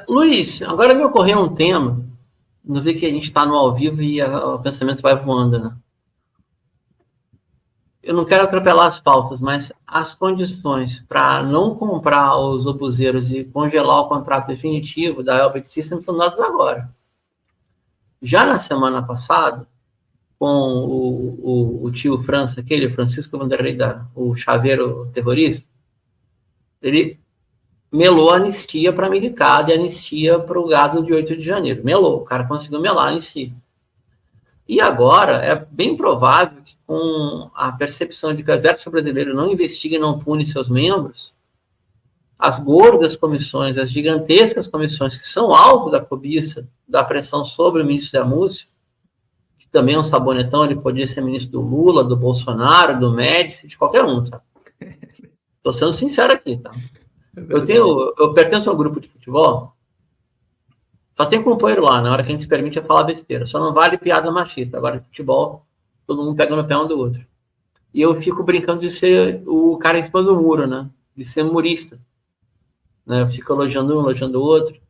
Luiz, agora me ocorreu um tema, não vi que a gente está no ao vivo e o pensamento vai voando, né? Eu não quero atropelar as pautas, mas as condições para não comprar os obuseiros e congelar o contrato definitivo da Elbit System estão dadas agora. Já na semana passada, com o tio França, aquele Francisco Vanderlei, o chaveiro terrorista, ele melou a anistia para a americana e anistia para o gado de 8 de janeiro. Melou, o cara conseguiu melar a anistia. E agora é bem provável que, com a percepção de que o exército brasileiro não investiga e não pune seus membros, as gordas comissões, as gigantescas comissões que são alvo da cobiça, da pressão sobre o ministro Damúcio, que também é um sabonetão, ele podia ser ministro do Lula, do Bolsonaro, do Médici, de qualquer um, tá? Estou sendo sincero aqui, tá? Eu pertenço ao grupo de futebol, só tem companheiro lá, na hora que a gente se permite é falar besteira, só não vale piada machista. Agora, de futebol, todo mundo pega no pé um do outro. E eu fico brincando de ser o cara em cima do muro, né? De ser murista. Né? Eu fico elogiando um, elogiando o outro.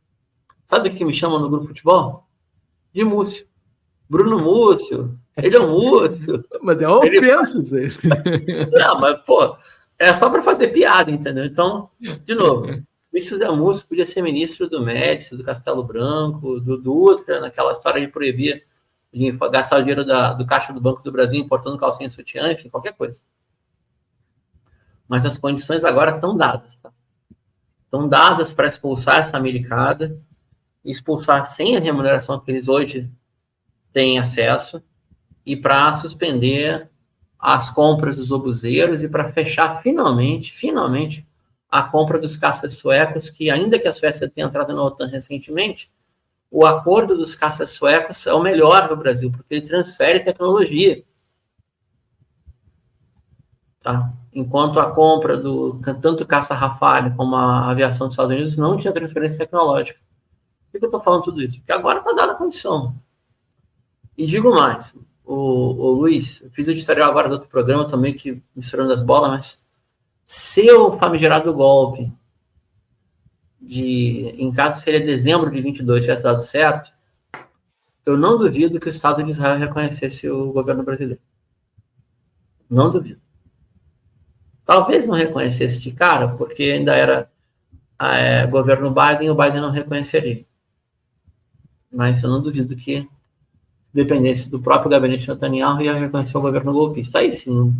Sabe o que me chamam no grupo de futebol? De Múcio. Bruno Múcio. Ele é um Múcio. Mas é uma ofensa isso aí. Não, mas, pô, é só para fazer piada, entendeu? Então, de novo, o ministro da Múcio podia ser ministro do Médici, do Castelo Branco, do Dutra, naquela história de proibir de gastar o dinheiro do caixa do Banco do Brasil importando calcinha e sutiã, enfim, qualquer coisa. Mas as condições agora estão dadas. Tá? Estão dadas para expulsar essa americana, expulsar sem a remuneração que eles hoje têm acesso, e para suspender as compras dos obuseiros e para fechar finalmente, a compra dos caças suecos, que ainda que a Suécia tenha entrado na OTAN recentemente, o acordo dos caças suecos é o melhor do Brasil, porque ele transfere tecnologia. Tá? Enquanto a compra do tanto caça Rafale como a aviação dos Estados Unidos não tinha transferência tecnológica. Por que eu estou falando tudo isso? Porque agora está dada a condição. E digo mais, o Luiz, eu fiz o editorial agora do outro programa também, que misturando as bolas, mas se o famigerado golpe em caso seria dezembro de 22, tivesse dado certo, eu não duvido que o Estado de Israel reconhecesse o governo brasileiro. Não duvido. Talvez não reconhecesse de cara, porque ainda era governo Biden e o Biden não reconheceria. Mas eu não duvido que dependesse do próprio gabinete Netanyahu ia reconhecer o governo golpista. Aí sim,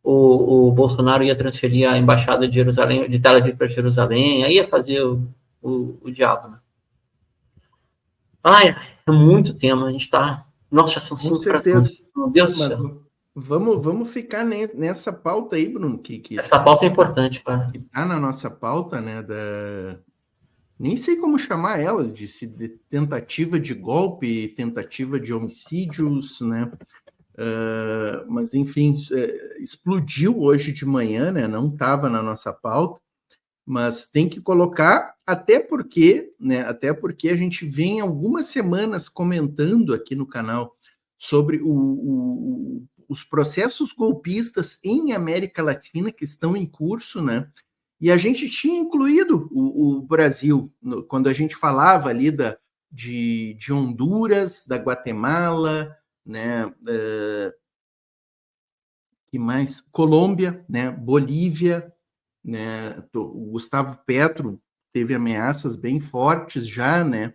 o Bolsonaro ia transferir a embaixada de Jerusalém, de Tel Aviv para Jerusalém, aí ia fazer o diabo, né? É muito tema, a gente está... Nossa, já são 5 para 5. Meu Deus do céu. Vamos ficar nessa pauta aí, Bruno. Essa pauta é importante, cara. Que tá na nossa pauta, né, nem sei como chamar ela, de tentativa de golpe, tentativa de homicídios, né? Mas, enfim, explodiu hoje de manhã, né? Não estava na nossa pauta, mas tem que colocar, até porque a gente vem algumas semanas comentando aqui no canal sobre os processos golpistas em América Latina que estão em curso, né? E a gente tinha incluído o Brasil, quando a gente falava ali de Honduras, da Guatemala, né? Que mais? Colômbia, né? Bolívia, né? O Gustavo Petro teve ameaças bem fortes já, né?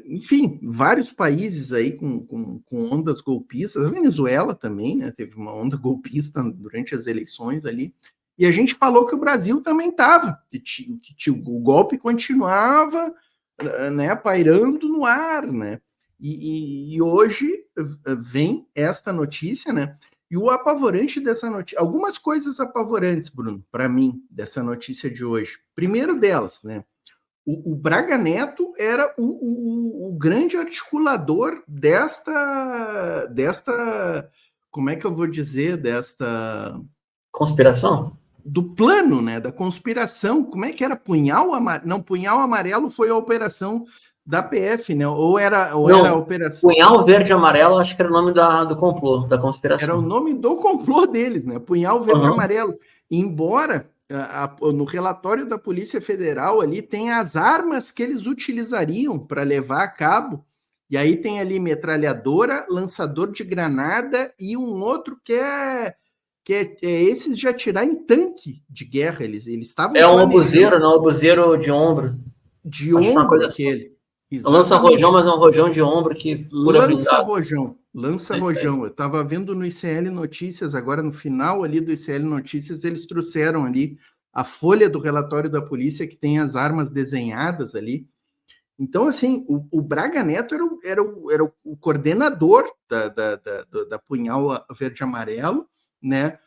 Enfim, vários países aí com ondas golpistas, a Venezuela também, né? Teve uma onda golpista durante as eleições ali. E a gente falou que o Brasil também estava, que o golpe continuava, né, pairando no ar, né? E hoje vem esta notícia, né? E o apavorante dessa notícia... Algumas coisas apavorantes, Bruno, para mim, dessa notícia de hoje. Primeiro delas, né? O Braga Neto era o grande articulador desta... Como é que eu vou dizer? Desta... Conspiração? Do plano, né, da conspiração. Como é que era? Punhal Amarelo? Não, Punhal Amarelo foi a operação da PF, né? Ou era a operação... Punhal Verde e Amarelo, acho que era o nome do complô, da conspiração. Era o nome do complô deles, né? Punhal Verde e Amarelo. Embora no relatório da Polícia Federal ali tem as armas que eles utilizariam para levar a cabo, e aí tem ali metralhadora, lançador de granada e um outro que é esses de atirar em tanque de guerra. Eles estavam É um obuseiro, não, obuseiro de ombro. De ombro aquele. Lança-rojão, mas é um rojão de ombro que cura blindado. Lança-rojão. Eu estava vendo no ICL Notícias, agora no final ali do ICL Notícias, eles trouxeram ali a folha do relatório da polícia que tem as armas desenhadas ali. Então, assim, o Braga Neto era o coordenador da Punhal Verde Amarelo, né?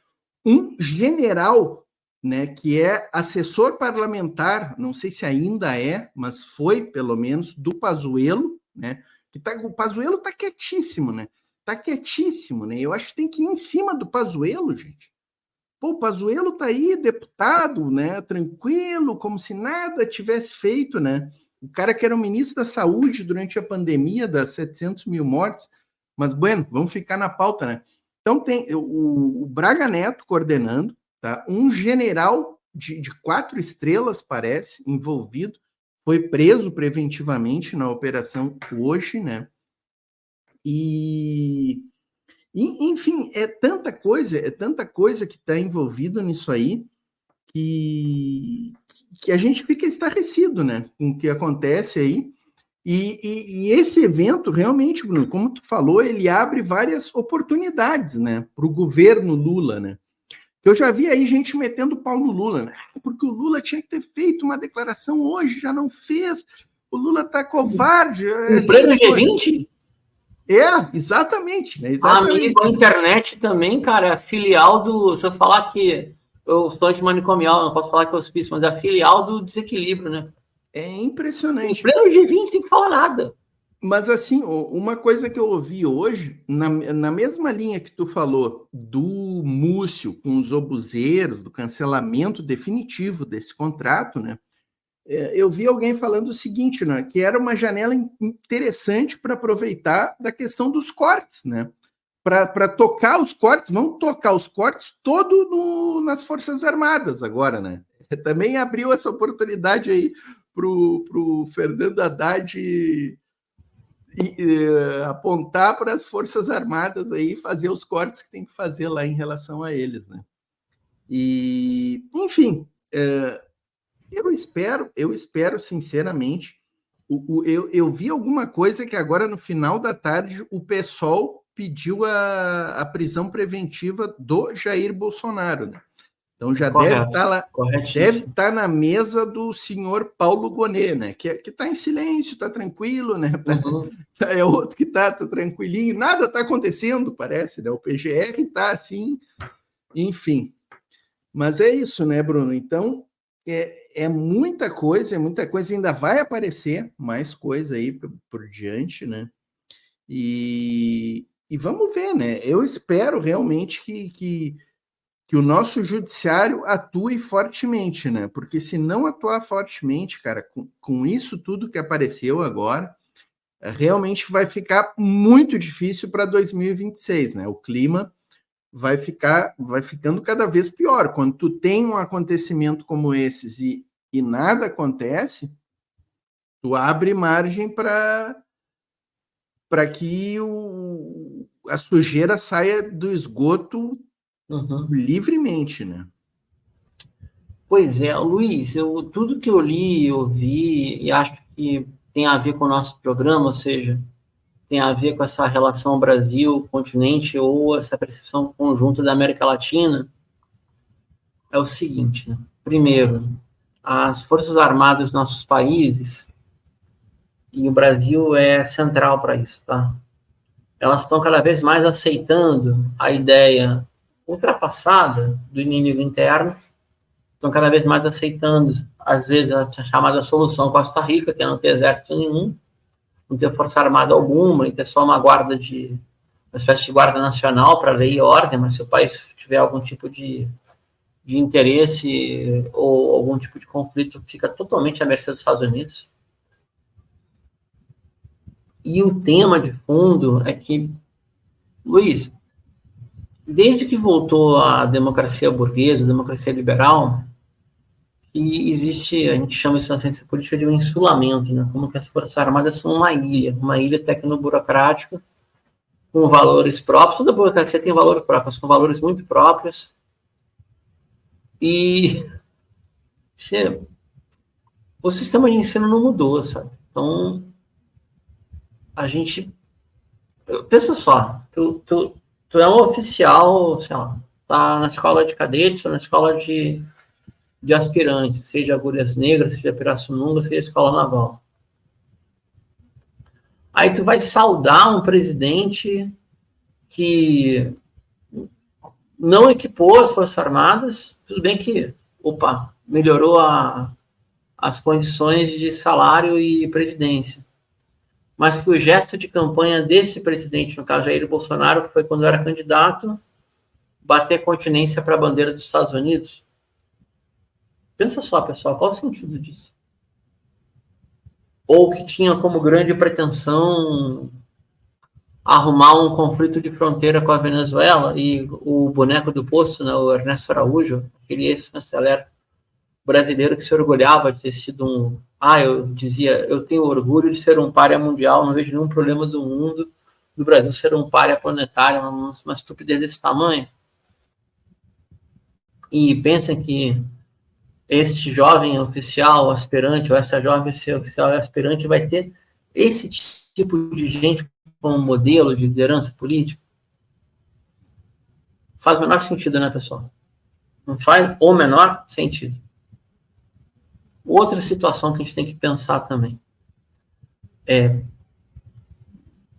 Um general, né, que é assessor parlamentar, não sei se ainda é, mas foi, pelo menos, do Pazuello, né? O Pazuello tá quietíssimo, né? Tá quietíssimo, né? Eu acho que tem que ir em cima do Pazuello, gente. Pô, o Pazuello tá aí, deputado, né? Tranquilo, como se nada tivesse feito, né? O cara que era o ministro da Saúde durante a pandemia das 700 mil mortes. Mas, bueno, vamos ficar na pauta, né? Então, tem o Braga Neto coordenando, tá? Um general de 4 estrelas, parece, envolvido, foi preso preventivamente na operação hoje, né? Enfim, é tanta coisa que está envolvida nisso aí que a gente fica estarrecido, né, com o que acontece aí. E esse evento, realmente, Bruno, como tu falou, ele abre várias oportunidades, né, para o governo Lula, né. Eu já vi aí gente metendo pau no Lula, né, porque o Lula tinha que ter feito uma declaração hoje, já não fez, o Lula tá covarde. Em pleno G20? Exatamente, né? Exatamente. Amigo, a internet também, cara, é filial do... Se eu falar que eu sou antimanicomial, não posso falar que é hospício, mas é a filial do desequilíbrio, né? É impressionante. Em pleno G20 não tem que falar nada. Mas, assim, uma coisa que eu ouvi hoje, na mesma linha que tu falou, do Múcio com os obuseiros, do cancelamento definitivo desse contrato, né? Eu vi alguém falando o seguinte, né? Que era uma janela interessante para aproveitar da questão dos cortes, né? Para tocar os cortes, vamos tocar os cortes todo nas Forças Armadas agora, né? Também abriu essa oportunidade aí para o Fernando Haddad apontar para as Forças Armadas aí, fazer os cortes que tem que fazer lá em relação a eles, né? E, enfim, eu espero sinceramente. Eu vi alguma coisa que agora no final da tarde o PSOL pediu a prisão preventiva do Jair Bolsonaro, né? Então já deve estar lá, deve estar na mesa do senhor Paulo Gonet, né? Que está em silêncio, está tranquilo, né? É outro que está tranquilinho, nada está acontecendo, parece, né? O PGR está assim, enfim. Mas é isso, né, Bruno? Então, é muita coisa, ainda vai aparecer mais coisa aí por diante, né? E vamos ver, né? Eu espero realmente que o nosso judiciário atue fortemente, né? Porque se não atuar fortemente, cara, com isso tudo que apareceu agora, realmente vai ficar muito difícil para 2026, né? O clima vai ficando cada vez pior. Quando tu tem um acontecimento como esses e nada acontece, tu abre margem para que a sujeira saia do esgoto livremente, né? Pois é, Luiz, tudo que eu li, ouvi e acho que tem a ver com o nosso programa, ou seja, tem a ver com essa relação Brasil-continente ou essa percepção conjunta da América Latina, é o seguinte, né? Primeiro, as Forças Armadas dos nossos países, e o Brasil é central para isso, tá? Elas estão cada vez mais aceitando a ideia ultrapassada do inimigo interno, estão cada vez mais aceitando, às vezes, a chamada solução Costa Rica, que é não ter exército nenhum, não ter força armada alguma, e ter só uma espécie de guarda nacional para lei e ordem, mas se o país tiver algum tipo de interesse ou algum tipo de conflito, fica totalmente à mercê dos Estados Unidos. E o tema de fundo é que, Luiz, desde que voltou a democracia burguesa, a democracia liberal, que existe, a gente chama isso na ciência política de um insulamento, né? Como que as Forças Armadas são uma ilha tecnoburocrática, com valores próprios. Toda burocracia tem valores próprios, com valores muito próprios. E o sistema de ensino não mudou, sabe? Então, a gente... Pensa só, tu é um oficial, sei lá, tá na escola de cadetes ou na escola de aspirantes, seja Agulhas Negras, seja Pirassununga, seja Escola Naval. Aí tu vai saudar um presidente que não equipou as Forças Armadas, tudo bem que, melhorou as condições de salário e previdência, mas que o gesto de campanha desse presidente, no caso Jair Bolsonaro, foi quando era candidato, bater continência para a bandeira dos Estados Unidos. Pensa só, pessoal, qual o sentido disso? Ou que tinha como grande pretensão arrumar um conflito de fronteira com a Venezuela, e o boneco do poço, né, o Ernesto Araújo, aquele ex-chanceler brasileiro que se orgulhava de ter sido eu dizia, eu tenho orgulho de ser um pária mundial, não vejo nenhum problema do mundo do Brasil ser um pária planetário, uma estupidez desse tamanho. E pensem que este jovem oficial aspirante, ou essa jovem oficial aspirante vai ter esse tipo de gente como modelo de liderança política? Faz o menor sentido, né, pessoal? Não faz o menor sentido. Outra situação que a gente tem que pensar também é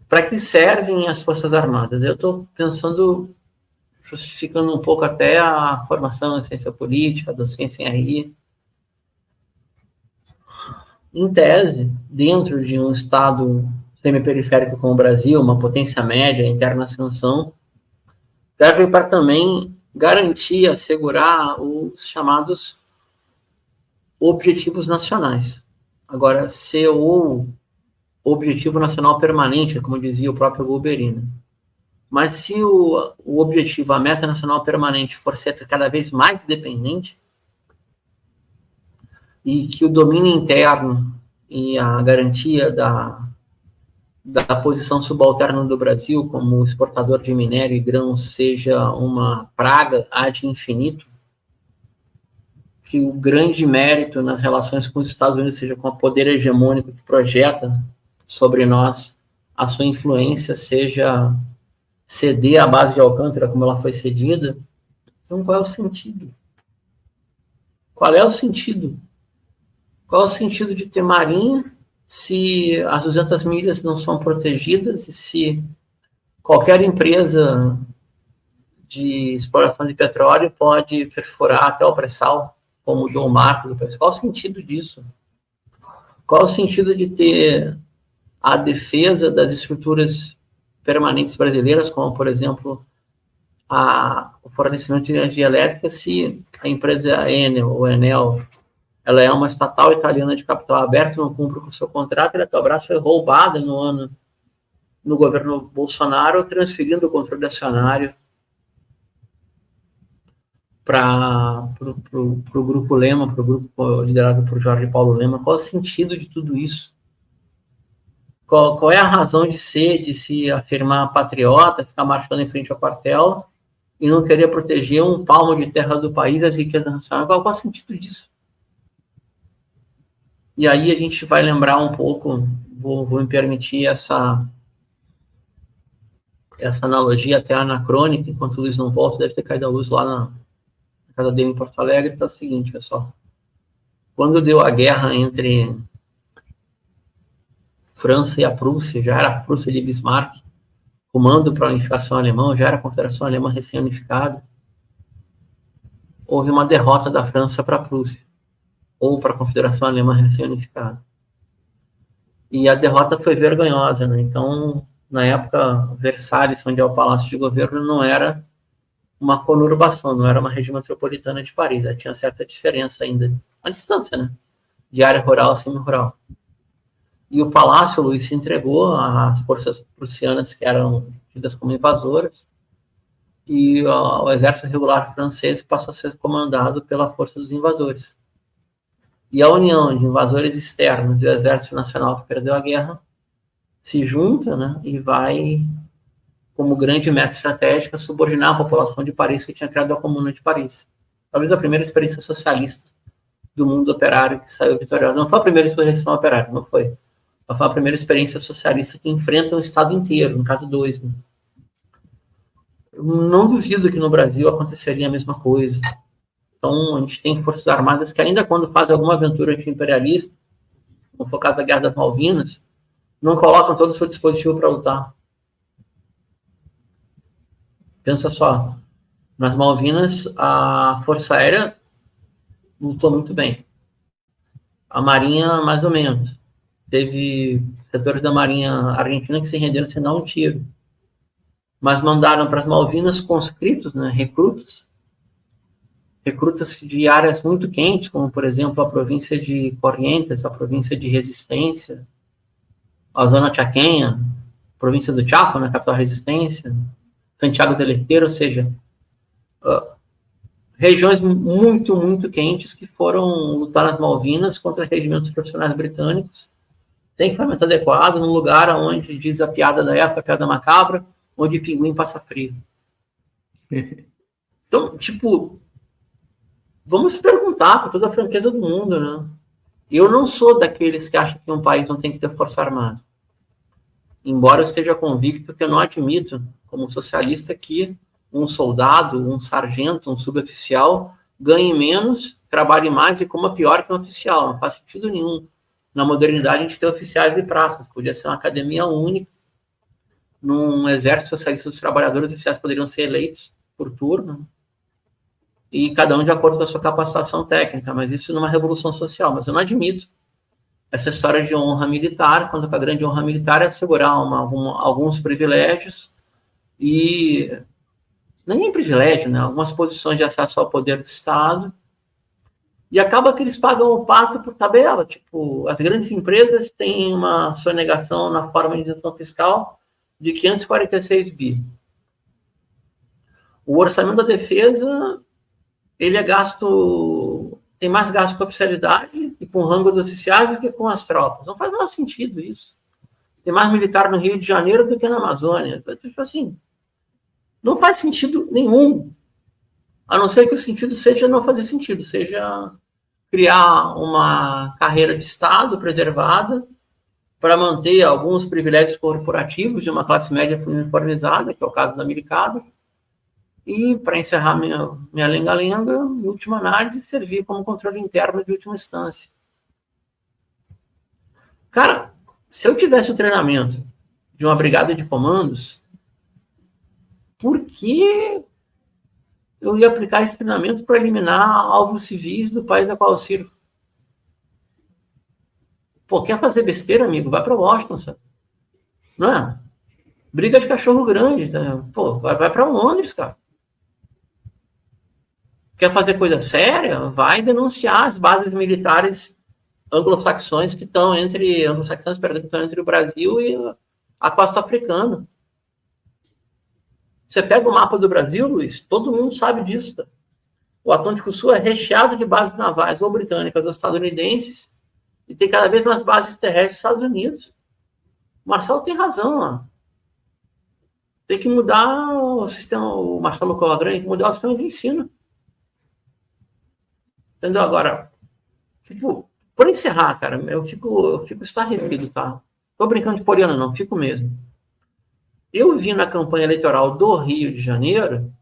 para que servem as Forças Armadas? Eu estou pensando, justificando um pouco até a formação em ciência política, a docência em RI. Em tese, dentro de um estado semiperiférico como o Brasil, uma potência média, interna ascensão, deve para também garantir, assegurar os chamados objetivos nacionais. Agora, ser o objetivo nacional permanente, como dizia o próprio Golberini. Mas se o objetivo, a meta nacional permanente, for ser cada vez mais dependente, e que o domínio interno e a garantia da posição subalterna do Brasil como exportador de minério e grãos seja uma praga ad infinito, que o grande mérito nas relações com os Estados Unidos seja com o poder hegemônico que projeta sobre nós a sua influência, seja ceder a base de Alcântara como ela foi cedida. Então, qual é o sentido? Qual é o sentido? Qual é o sentido de ter marinha se as 200 milhas não são protegidas e se qualquer empresa de exploração de petróleo pode perfurar até o pré-sal, como mudou o marco do pré-sal? Qual o sentido disso? Qual o sentido de ter a defesa das estruturas permanentes brasileiras, como, por exemplo, o fornecimento de energia elétrica, se a empresa Enel, ou Enel, ela é uma estatal italiana de capital aberto, não cumpre com o seu contrato, e a Petrobras foi roubada no governo Bolsonaro, transferindo o controle acionário para o Grupo Lema, para o grupo liderado por Jorge Paulo Lema. Qual é o sentido de tudo isso? Qual é a razão de ser, de se afirmar patriota, ficar marchando em frente ao quartel e não querer proteger um palmo de terra do país, as riquezas nacionais? Qual é o sentido disso? E aí a gente vai lembrar um pouco, vou me permitir essa analogia até anacrônica, enquanto o Luiz não volta, deve ter caído a luz lá na casa dele em Porto Alegre, que é o seguinte, pessoal. Quando deu a guerra entre França e a Prússia, já era a Prússia de Bismarck, rumando para a unificação alemã, já era a Confederação Alemã recém-unificada, houve uma derrota da França para a Prússia, ou para a Confederação Alemã recém-unificada. E a derrota foi vergonhosa, né? Então, na época, Versalhes, onde é o Palácio de Governo, não era uma conurbação, não era uma região metropolitana de Paris, tinha certa diferença ainda, a distância, né? De área rural a semi-rural. E o palácio, Luiz, se entregou às forças prussianas que eram tidas como invasoras, e o exército regular francês passou a ser comandado pela força dos invasores. e a união de invasores externos e o Exército Nacional que perdeu a guerra se junta, né, e vai, como grande meta estratégica, subordinar a população de Paris que tinha criado a Comuna de Paris. Talvez a primeira experiência socialista do mundo operário que saiu vitoriosa. Não foi a primeira insurreição operária, não foi. Mas foi a primeira experiência socialista que enfrenta um Estado inteiro, no caso 2. Né? Eu não duvido que no Brasil aconteceria a mesma coisa. Então, a gente tem forças armadas que ainda quando fazem alguma aventura anti-imperialista, como foi o caso da Guerra das Malvinas, não colocam todo o seu dispositivo para lutar. Pensa só, nas Malvinas, a Força Aérea lutou muito bem. A Marinha, mais ou menos. Teve setores da Marinha Argentina que se renderam sem dar um tiro. Mas mandaram para as Malvinas conscritos, né, recrutas de áreas muito quentes, como, por exemplo, a província de Corrientes, a província de Resistência, a zona chaqueña, província do Chaco, na capital Resistência, Santiago del Estero, ou seja, regiões muito, muito quentes que foram lutar nas Malvinas contra regimentos profissionais britânicos, sem equipamento adequado, num lugar onde, diz a piada da época, a piada macabra, onde pinguim passa frio. Então, tipo, vamos perguntar com toda a franqueza do mundo, né? Eu não sou daqueles que acham que um país não tem que ter força armada. Embora eu esteja convicto que eu não admito, como socialista, que um soldado, um sargento, um suboficial ganhe menos, trabalhe mais e coma pior que um oficial. Não faz sentido nenhum. Na modernidade, a gente tem oficiais de praças. Podia ser uma academia única. Num exército socialista dos trabalhadores, os oficiais poderiam ser eleitos por turno. E cada um de acordo com a sua capacitação técnica, mas isso numa revolução social. Mas eu não admito essa história de honra militar, quando a grande honra militar é assegurar alguns privilégios e nem privilégio, né? Algumas posições de acesso ao poder do Estado, e acaba que eles pagam o pato por tabela. Tipo, as grandes empresas têm uma sonegação na forma de isenção fiscal de 546 bi. O orçamento da defesa, ele é gasto, tem mais gasto com a oficialidade e com o rango dos oficiais do que com as tropas. Não faz menor sentido isso. Tem mais militar no Rio de Janeiro do que na Amazônia. Tipo assim, não faz sentido nenhum. A não ser que o sentido seja não fazer sentido, seja criar uma carreira de Estado preservada para manter alguns privilégios corporativos de uma classe média uniformizada, que é o caso da Americana, e, para encerrar minha lenga-lenga, em última análise, servir como controle interno de última instância. Cara, se eu tivesse o treinamento de uma brigada de comandos, por que eu ia aplicar esse treinamento para eliminar alvos civis do país a qual eu sirvo? Pô, quer fazer besteira, amigo? Vai para Washington, sabe? Não é? Briga de cachorro grande. Né? Pô, vai para Londres, cara. Quer fazer coisa séria? Vai denunciar as bases militares anglo-saxões que estão entre o Brasil e a costa africana. Você pega o mapa do Brasil, Luiz, todo mundo sabe disso. Tá? O Atlântico Sul é recheado de bases navais, ou britânicas ou estadunidenses, e tem cada vez mais bases terrestres dos Estados Unidos. O Marcelo tem razão, ó. Tem que mudar o sistema, o Marcelo Colagrande, tem que mudar o sistema de ensino. Entendeu? Agora, tipo, por encerrar, cara, eu fico estarrecido, tá? Tô brincando de poliana, não, fico mesmo. Eu vi na campanha eleitoral do Rio de Janeiro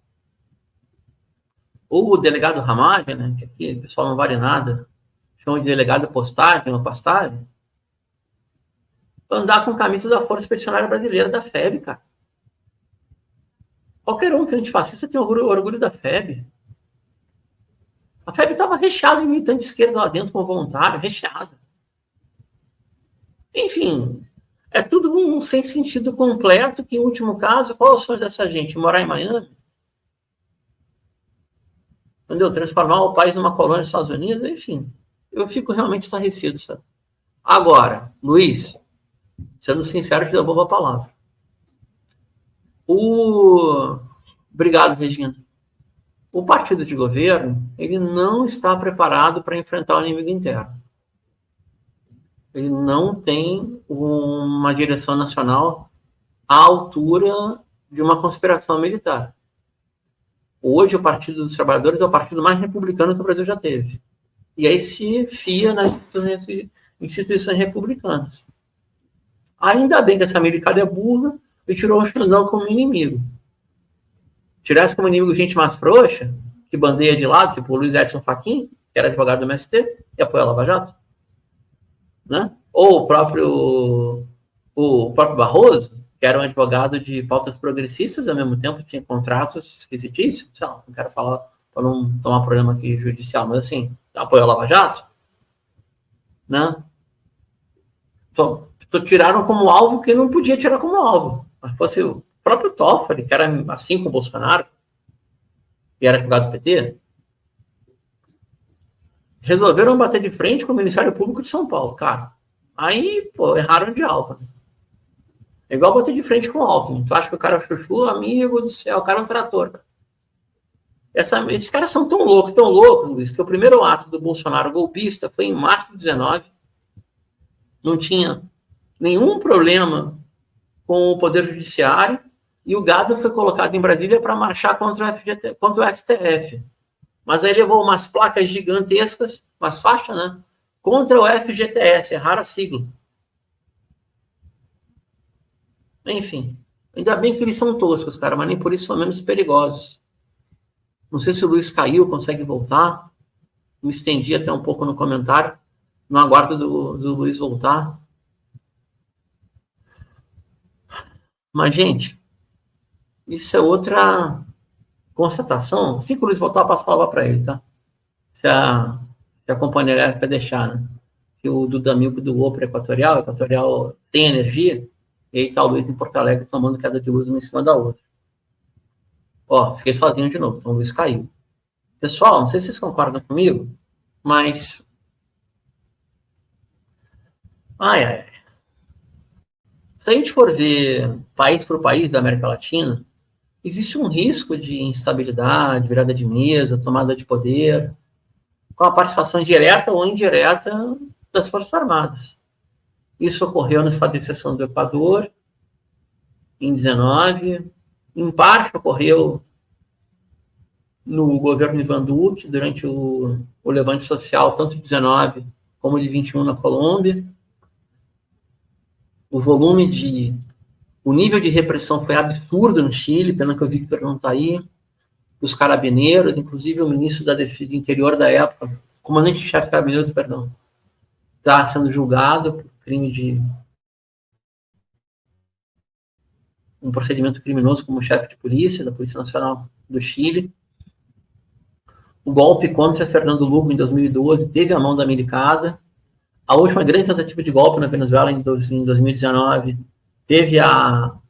o delegado Ramagem, né, que aqui o pessoal não vale nada, chama de delegado postagem ou pastagem, andar com camisa da Força Expedicionária Brasileira, da FEB, cara. Qualquer um que é antifascista tem orgulho da FEB. A FEB estava recheada de militante de esquerda lá dentro, como voluntário, recheada. Enfim, é tudo um sem sentido completo, que, em último caso, qual é o sonho dessa gente? Morar em Miami? Entendeu? Transformar o país numa colônia dos Estados Unidos? Enfim, eu fico realmente estarrecido, sabe? Agora, Luiz, sendo sincero, te devolvo a palavra. Obrigado, Regina. o partido de governo, ele não está preparado para enfrentar o inimigo interno. Ele não tem uma direção nacional à altura de uma conspiração militar. Hoje, o Partido dos Trabalhadores é o partido mais republicano que o Brasil já teve. E aí se fia nas instituições republicanas. Ainda bem que essa americana é burra e tirou o Xandão como inimigo. Tirasse como inimigo gente mais frouxa, que bandeia de lado, tipo o Luiz Edson Fachin, que era advogado do MST, e apoia a Lava Jato. Né? Ou o próprio Barroso, que era um advogado de pautas progressistas, ao mesmo tempo tinha contratos esquisitíssimos. Não quero falar para não tomar problema aqui judicial, mas assim, apoiou a Lava Jato. Né? Então, tiraram como alvo que não podia tirar como alvo. Mas fosse o próprio Toffoli, que era assim com o Bolsonaro, que era advogado do PT, resolveram bater de frente com o Ministério Público de São Paulo, cara. Aí, pô, erraram de alvo. É igual bater de frente com o Alckmin. Tu acha que o cara é chuchu? Amigo do céu, o cara é um trator. Esses caras são tão loucos, Luiz, que o primeiro ato do Bolsonaro golpista foi em março de 19. Não tinha nenhum problema com o Poder Judiciário e o gado foi colocado em Brasília para marchar contra o STF. Mas aí levou umas placas gigantescas, umas faixas, né? Contra o FGTS, erraram a sigla. Enfim, ainda bem que eles são toscos, cara, mas nem por isso são menos perigosos. Não sei se o Luiz caiu, consegue voltar. Me estendi até um pouco no comentário. No aguardo do Luiz voltar. Mas, gente, isso é outra constatação. Assim que o Luiz voltar, eu passo a palavra para ele, tá? Se a companhia elétrica deixar, né? Que o Dudamilco doou para Equatorial tem energia, e aí tá o Luiz em Porto Alegre tomando queda de luz uma em cima da outra. Ó, fiquei sozinho de novo, então o Luiz caiu. Pessoal, não sei se vocês concordam comigo, mas... Se a gente for ver país por país da América Latina, existe um risco de instabilidade, virada de mesa, tomada de poder, com a participação direta ou indireta das Forças Armadas. Isso ocorreu no estado de exceção do Equador, em 19, em parte ocorreu no governo Ivan Duque, durante o levante social, tanto de 19 como de 21 na Colômbia. O nível de repressão foi absurdo no Chile, pena que o Victor não está aí. Os carabineiros, inclusive o ministro da Defesa do Interior da época, comandante-chefe de carabineiros, perdão, está sendo julgado por crime de um procedimento criminoso como chefe de polícia, da Polícia Nacional do Chile. O golpe contra Fernando Lugo, em 2012, teve a mão da milicada. A última grande tentativa de golpe na Venezuela, em 2019, teve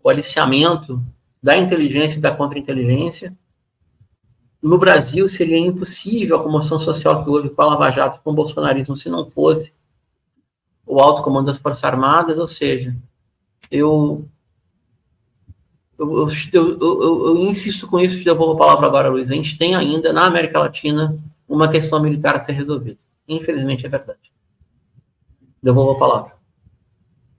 o aliciamento da inteligência e da contra-inteligência. No Brasil, seria impossível a comoção social que houve com a Lava Jato e com o bolsonarismo se não fosse o alto comando das Forças Armadas, ou seja, eu insisto com isso, te devolvo a palavra agora, Luiz. A gente tem ainda, na América Latina, uma questão militar a ser resolvida. Infelizmente, é verdade. Devolvo a palavra.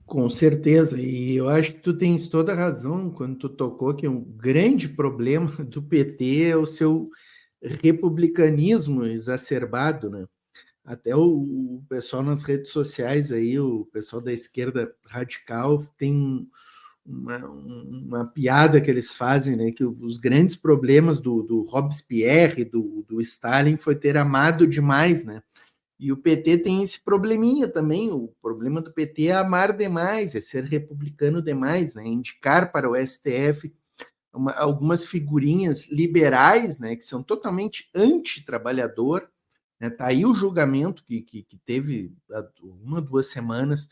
Com certeza, e eu acho que tu tens toda a razão quando tu tocou que um grande problema do PT é o seu republicanismo exacerbado, né? Até o pessoal nas redes sociais aí, o pessoal da esquerda radical tem uma piada que eles fazem, né? Que os grandes problemas do Robespierre, do Stalin, foi ter amado demais, né? E o PT tem esse probleminha também. O problema do PT é amar demais, é ser republicano demais, né? Indicar para o STF algumas figurinhas liberais, né? Que são totalmente anti-trabalhador. Né? Tá aí o julgamento que teve há 2 semanas,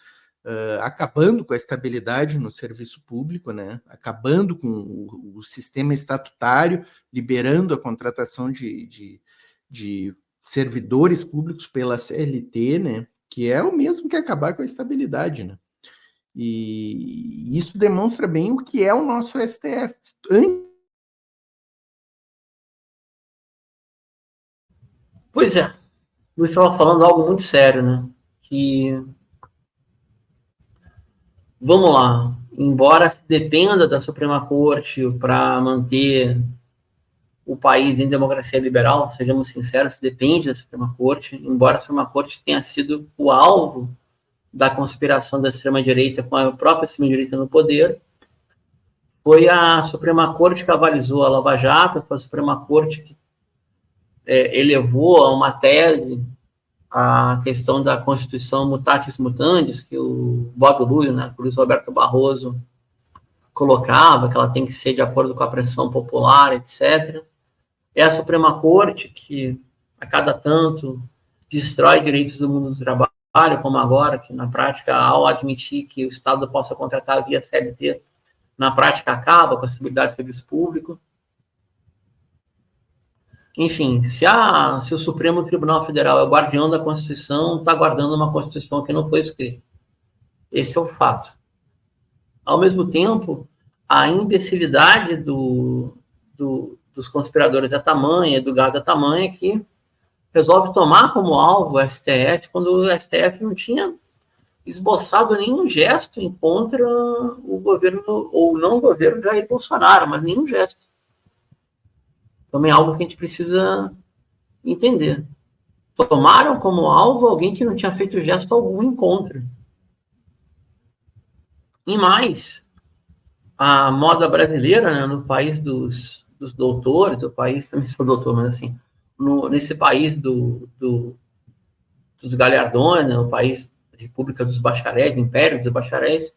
acabando com a estabilidade no serviço público, né? Acabando com o sistema estatutário, liberando a contratação de servidores públicos pela CLT, né? Que é o mesmo que acabar com a estabilidade, né? E isso demonstra bem o que é o nosso STF. Pois é, eu estava falando algo muito sério, né? Que, vamos lá, embora se dependa da Suprema Corte para manter o país em democracia liberal, sejamos sinceros, depende da Suprema Corte, embora a Suprema Corte tenha sido o alvo da conspiração da extrema-direita com a própria extrema-direita no poder, foi a Suprema Corte que avalizou a Lava Jato, foi a Suprema Corte que elevou a uma tese a questão da Constituição mutatis mutandis, que o Bob Lula, né, o Luiz Roberto Barroso, colocava, que ela tem que ser de acordo com a pressão popular, etc. É a Suprema Corte que, a cada tanto, destrói direitos do mundo do trabalho, como agora, que na prática, ao admitir que o Estado possa contratar via CLT, na prática acaba com a estabilidade do serviço público. Enfim, se o Supremo Tribunal Federal é o guardião da Constituição, está guardando uma Constituição que não foi escrita. Esse é o fato. Ao mesmo tempo, a imbecilidade dos conspiradores é tamanha, do gado é tamanha, que resolve tomar como alvo o STF, quando o STF não tinha esboçado nenhum gesto contra o governo, ou não o governo de Jair Bolsonaro, mas nenhum gesto. Também é algo que a gente precisa entender. Tomaram como alvo alguém que não tinha feito gesto algum em contra. E mais, a moda brasileira, né, no país dos doutores, o país, também sou doutor, mas assim, nesse país dos galhardões, né, o país da República dos Bacharéis, Império dos Bacharéis,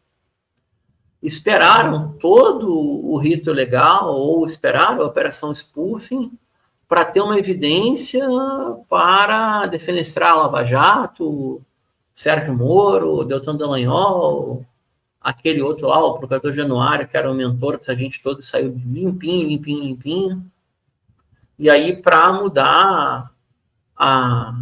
esperaram todo o rito legal, ou esperaram a Operação Spoofing, para ter uma evidência para defenestrar a Lava Jato, Sérgio Moro, Deltan Dallagnol, aquele outro lá, o procurador Januário, que era o mentor dessa gente toda, saiu limpinho. E aí, para mudar a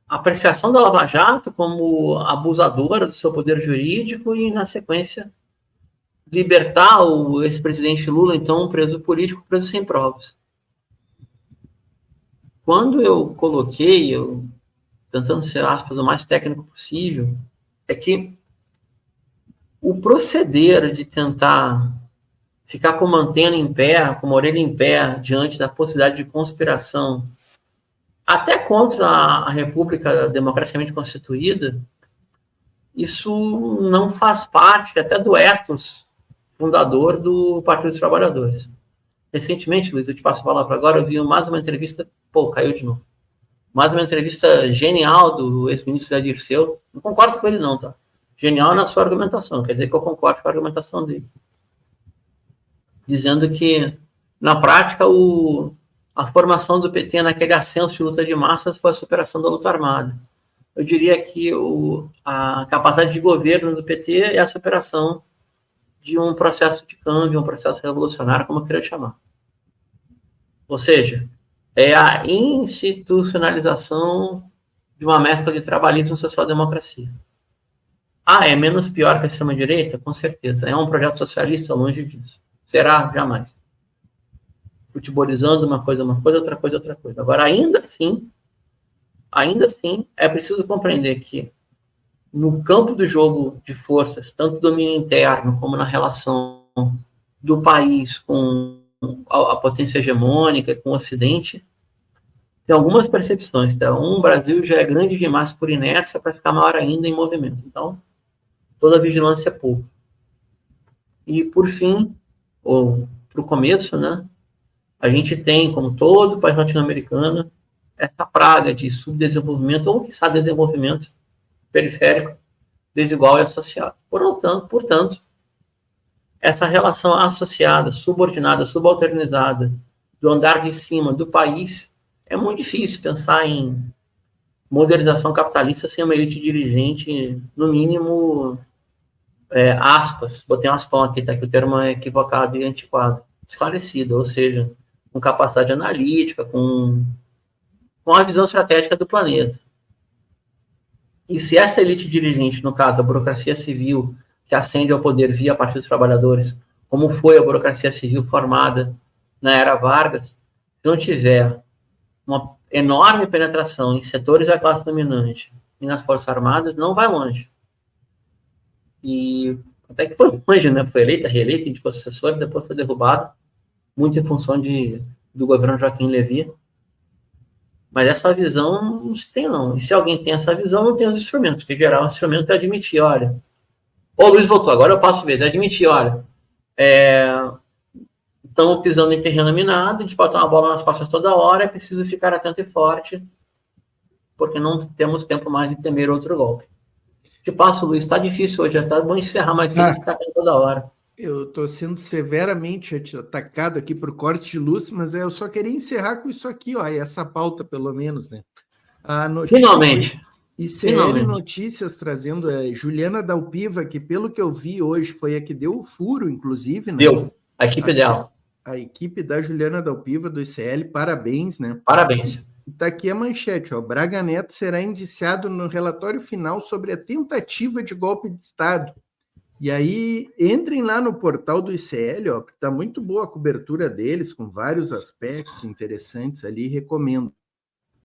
apreciação da Lava Jato como abusadora do seu poder jurídico e, na sequência, libertar o ex-presidente Lula, então, preso político, preso sem provas. Quando eu coloquei, tentando ser, aspas, o mais técnico possível, é que o proceder de tentar ficar com uma antena em pé, com uma orelha em pé, diante da possibilidade de conspiração, até contra a República democraticamente constituída, isso não faz parte até do ethos fundador do Partido dos Trabalhadores. Recentemente, Luiz, eu te passo a palavra agora, eu vi mais uma entrevista, caiu de novo, mais uma entrevista genial do ex-ministro Zé Dirceu, não concordo com ele não, tá? Genial na sua argumentação, quer dizer que eu concordo com a argumentação dele. Dizendo que, na prática, a formação do PT naquele ascenso de luta de massas foi a superação da luta armada. Eu diria que a capacidade de governo do PT é a superação de um processo de câmbio, um processo revolucionário, como eu queria chamar. Ou seja, é a institucionalização de uma mescla de trabalhismo e social-democracia. É menos pior que a extrema-direita? Com certeza. É um projeto socialista? Longe disso. Será? Jamais. Futebolizando uma coisa, outra coisa. Agora, ainda assim, é preciso compreender que no campo do jogo de forças, tanto do domínio interno como na relação do país com a potência hegemônica, com o Ocidente, tem algumas percepções. Tá? O Brasil já é grande demais por inércia para ficar maior ainda em movimento. Então, toda vigilância é pouco. E, por fim, ou para o começo, né, a gente tem, como todo país latino-americano, essa praga de subdesenvolvimento, ou quiçá desenvolvimento periférico, desigual e associado. Portanto, essa relação associada, subordinada, subalternizada, do andar de cima do país, é muito difícil pensar em modernização capitalista sem uma elite dirigente, no mínimo, aspas, botei umas pão aqui, tá? Que o termo é equivocado e antiquado, esclarecida, ou seja, com capacidade analítica, com a visão estratégica do planeta. E se essa elite dirigente, no caso, a burocracia civil, que ascende ao poder via Partido dos Trabalhadores, como foi a burocracia civil formada na era Vargas, se não tiver uma enorme penetração em setores da classe dominante e nas Forças Armadas, não vai longe. E até que foi longe, né? Foi eleita, reeleita, indicou assessor, depois foi derrubado, muito em função do governo Joaquim Levy. Mas essa visão não se tem, não. E se alguém tem essa visão, não tem os instrumentos. Porque gerar um instrumento é admitir, olha. Ô, Luiz voltou, agora eu passo vez. É admitir, olha. Estamos pisando em terreno minado, a gente bota uma bola nas costas toda hora, é preciso ficar atento e forte, porque não temos tempo mais de temer outro golpe. Te passo, Luiz, está difícil hoje, está bom de encerrar mais cedo, que está caindo toda hora. Eu estou sendo severamente atacado aqui por corte de luz, mas eu só queria encerrar com isso aqui, ó, essa pauta, pelo menos, né? A notícia Finalmente. ICL Notícias trazendo a Juliana Dalpiva, que pelo que eu vi hoje foi a que deu o furo, inclusive, né? Deu, a equipe dela. A equipe da Juliana Dalpiva, do ICL, parabéns, né? Parabéns. Está aqui a manchete, ó. Braga Neto será indiciado no relatório final sobre a tentativa de golpe de Estado. E aí, entrem lá no portal do ICL, ó, porque está muito boa a cobertura deles, com vários aspectos interessantes ali, recomendo.